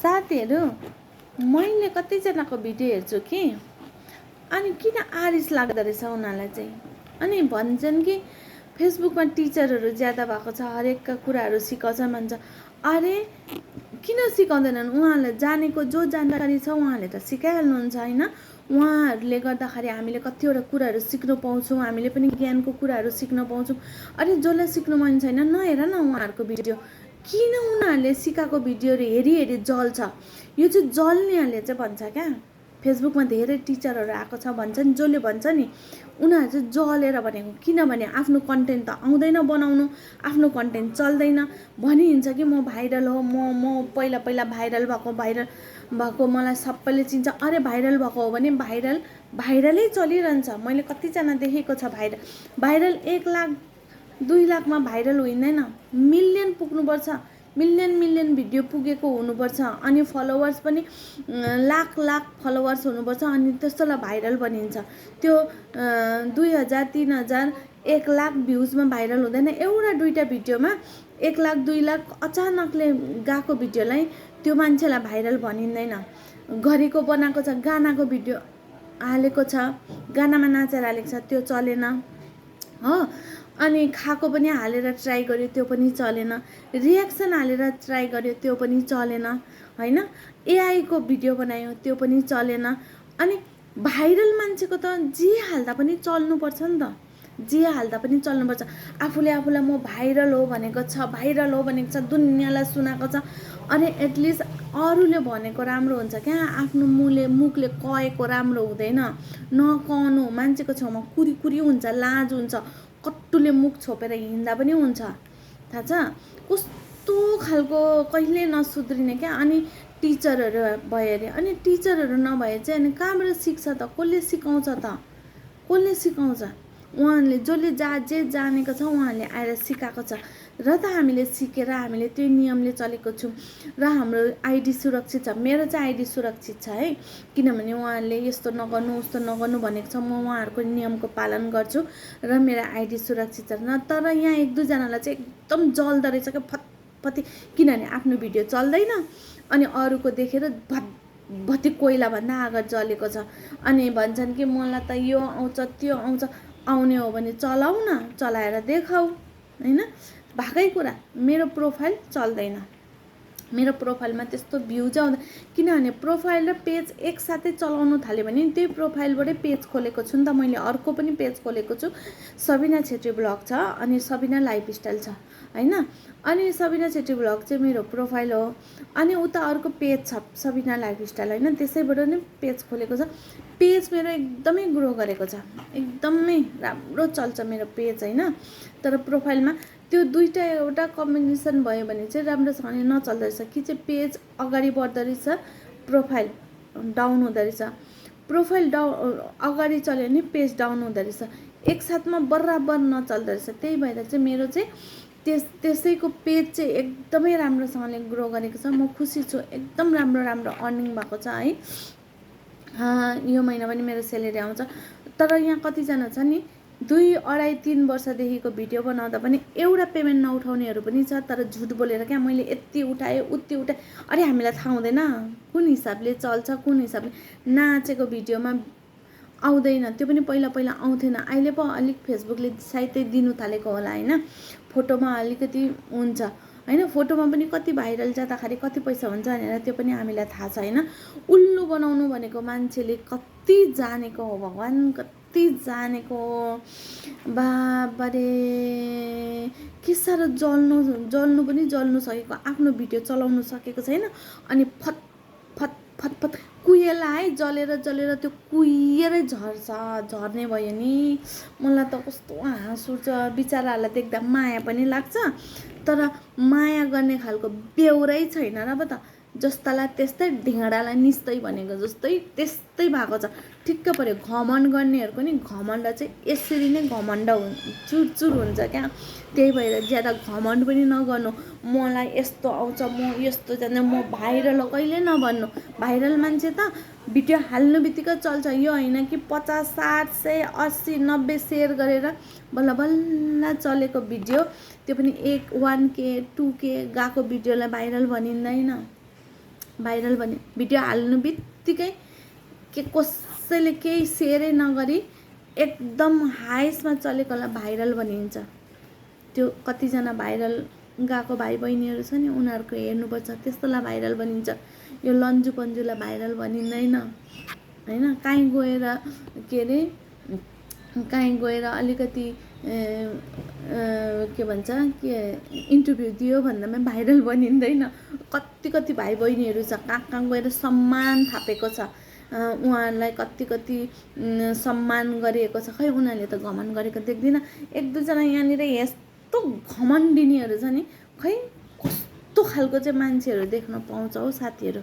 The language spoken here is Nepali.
साथीहरू मैले कतिजनाको भिडियो हेर्छु कि अनि किन आरिस लाग्दो रहेछ उनीहरूलाई चाहिँ। अनि भन्छन् कि फेसबुकमा टिचरहरू ज्यादा भएको छ, हरेकका कुराहरू सिकाउँछन् भन्छ। अरे किन सिकाउँदैनन्? उहाँहरूले जानेको जो जानकारी छ उहाँहरूले त सिकाइहाल्नुहुन्छ होइन। उहाँहरूले गर्दाखेरि हामीले कतिवटा कुराहरू सिक्नु पाउँछौँ, हामीले पनि ज्ञानको कुराहरू सिक्न पाउँछौँ। अरे जसलाई सिक्नु मन छैन नहेर न उहाँहरूको भिडियो। किन उनीहरूले सिकाएको भिडियोहरू हेरी हेरी जल्छ? यो चाहिँ जल्नेहरूले चाहिँ भन्छ क्या। फेसबुकमा धेरै टिचरहरू आएको छ भन्छन्, जसले भन्छ नि उनीहरू चाहिँ जलेर भनेको। किनभने आफ्नो कन्टेन्ट त आउँदैन बनाउनु, आफ्नो कन्टेन्ट चल्दैन, भनिन्छ कि म भाइरल हो, म पहिला भाइरल भएको मलाई सबैले चिन्छ। अरे भाइरल भएको हो भने भाइरलै चलिरहन्छ। मैले कतिजना देखेको छ भाइरल 1 लाख 2 लाखमा भाइरल हुँदैन, मिलियन पुग्नुपर्छ। मिलियन भिडियो पुगेको हुनुपर्छ। अनि फलोवर्स पनि लाख फलोवर्स हुनुपर्छ। अनि त्यस्तोलाई भाइरल भनिन्छ। त्यो 2000 3000 1 लाख भ्युजमा भाइरल हुँदैन। एउटा दुईटा भिडियोमा 1 लाख 2 लाख अचानकले गएको भिडियोलाई त्यो मान्छेलाई भाइरल भनिँदैन। घरिको बनाएको छ, गानाको भिडियो हालेको छ, गानामा नाचेर हालेको छ, त्यो चलेन हो। अनि खाएको पनि हालेर ट्राई गर्यो, त्यो पनि चलेन। रियाक्सन हालेर ट्राई गर्यो, त्यो पनि चलेन होइन। एआईको भिडियो बनायो, त्यो पनि चलेन। अनि भाइरल मान्छेको त जे हाल्दा पनि चल्नुपर्छ नि त, जे हाल्दा पनि चल्नुपर्छ। आफूलाई म भाइरल हो भनेको छ, दुनियाँलाई सुनाएको छ। अनि एटलिस्ट अरूले भनेको राम्रो हुन्छ क्या, आफ्नो मुखले कहेको राम्रो हुँदैन। नकहनु, मान्छेको छेउमा कुरी हुन्छ, लाज हुन्छ, कट्टुले मुख छोपेर हिँड्दा पनि हुन्छ। थाहा छ कस्तो खालको कहिले नसुध्रिने क्या। अनि टिचरहरू भयो अरे, अनि टिचरहरू नभए चाहिँ अनि कहाँबाट सिक्छ त? कसले सिकाउँछ त? उहाँहरूले जसले जे जानेको छ उहाँहरूले आएर सिकाएको छ र त हामीले सिकेर हामीले त्यो नियमले चलेको छौँ र हाम्रो आइडी सुरक्षित छ। मेरो चाहिँ आइडी सुरक्षित छ है, किनभने उहाँहरूले यस्तो नगर्नु उस्तो नगर्नु भनेको छ। म उहाँहरूको नियमको पालन गर्छु र मेरो आइडी सुरक्षित छ। तर यहाँ 1 2 जनालाई चाहिँ एकदम जल्दो रहेछ क्या फतफती, किनभने आफ्नो भिडियो चल्दैन अनि अरूको देखेर भत्ती कोइलाभन्दा आगो जलेको छ। अनि भन्छन् कि मलाई त यो आउँछ त्यो आउँछ। आउने हो भने चलाऊ न, चलाएर देखाऊ होइन। भएकै कुरा मेरो प्रोफाइल चल्दैन, मेरो प्रोफाइलमा त्यस्तो भ्युज आउँदैन। किनभने प्रोफाइल र पेज एकसाथै चलाउनु थाल्यो भने त्यही प्रोफाइलबाटै पेज खोलेको छु नि त मैले। अर्को पनि पेज खोलेको छु, सबिना छेत्री ब्लग छ अनि सबिना लाइफस्टाइल छ होइन। अनि सबिना छेत्री ब्लग चाहिँ मेरो प्रोफाइल हो, अनि उता अर्को पेज छ सबिना लाइफस्टाइल होइन, त्यसैबाट नै पेज खोलेको छ। पेज मेरो एकदमै ग्रो गरेको छ, एकदमै राम्रो चल्छ मेरो पेज होइन। तर प्रोफाइलमा त्यो दुईटा एउटा कम्बिनेसन भयो भने चाहिँ राम्रोसँगले नचल्दो रहेछ कि चाहिँ पेज अगाडि बढ्दो रहेछ, प्रोफाइल डाउन हुँदो रहेछ। प्रोफाइल अगाडि चल्यो भने पेज डाउन हुँदो रहेछ, एकसाथमा बराबर नचल्दो रहेछ। त्यही भएर चाहिँ मेरो चाहिँ त्यसैको पेज चाहिँ एकदमै राम्रोसँगले ग्रो गरेको छ। म खुसी छु, एकदम राम्रो अर्निङ भएको छ है। यो महिना पनि मेरो सेलेरी आउँछ। तर यहाँ कतिजना छ नि 2 2.5 3 वर्षदेखिको भिडियो बनाउँदा पनि एउटा पेमेन्ट नउठाउनेहरू पनि छ। तर झुट बोलेर क्या मैले यति उठाएँ उति उठाएँ। अरे हामीलाई थाहा हुँदैन कुन हिसाबले चल्छ, कुन हिसाबले नाचेको भिडियोमा आउँदैन। त्यो पनि पहिला आउँथेन, अहिले पो अलिक फेसबुकले सायदै दिनु थालेको होला होइन। फोटोमा अलिकति हुन्छ होइन, फोटोमा पनि कति भाइरल जाँदाखेरि कति पैसा हुन्छ भनेर त्यो पनि हामीलाई थाहा छ होइन। उल्लु बनाउनु भनेको मान्छेले कति जानेको हो भगवान्, कति जानेको बाबारे। के साह्रो जल्नु पनि जल्नु सकेको, आफ्नो भिडियो चलाउनु सकेको छैन। अनि फत कुहिएला है, जलेर त्यो कुहिएरै झर्ने भयो नि। मलाई त कस्तो हाँस उठ्छ, बिचराहरूलाई देख्दा माया पनि लाग्छ। तर माया गर्ने खालको बेउरै छैन र पो त। जस्तालाई त्यस्तै, ढिँडालाई निस्दै भनेको जस्तै त्यस्तै भएको छ। ठिक्क पऱ्यो। घमण्ड गर्नेहरूको नि घमण्ड चाहिँ यसरी नै घमण्ड चुरचुर हुन्छ क्या। त्यही भएर ज्यादा घमण्ड पनि नगर्नु। मलाई यस्तो आउँछ, म यस्तो जान्छु, म भाइरल हो कहिले नभन्नु। भाइरल मान्छे त भिडियो हाल्नु बित्तिकै चल्छ। यो होइन कि 50 60 100 80 90 सेयर गरेर बल्ल चलेको भिडियो, त्यो पनि 1K 2K गएको भिडियोलाई भाइरल भनिँदैन। भाइरल भने भिडियो हाल्नु बित्तिकै कसैले केही सेयरै नगरी एकदम हाइस्टमा चलेकोलाई भाइरल भनिन्छ। त्यो कतिजना भाइरल गएको भाइ बहिनीहरू छ नि उनीहरूको हेर्नुपर्छ, त्यस्तोलाई भाइरल भनिन्छ। यो लन्जु पन्जुलाई भाइरल भनिँदैन होइन। काहीँ गएर के अरे काहीँ गएर अलिकति के भन्छ के इन्टरभ्यू दियो भन्दामा भाइरल भनिँदैन। कति कति भाइ बहिनीहरू छ कहाँ कहाँ गएर सम्मान थापेको छ, उहाँहरूलाई कति कति सम्मान गरिएको छ, खै उनीहरूले त घमण्ड गरेको देख्दिनँ। एक दुईजना यहाँनिर यस्तो घमण्डिनीहरू छ नि, खै कस्तो खालको चाहिँ मान्छेहरू देख्न पाउँछ हौ साथीहरू।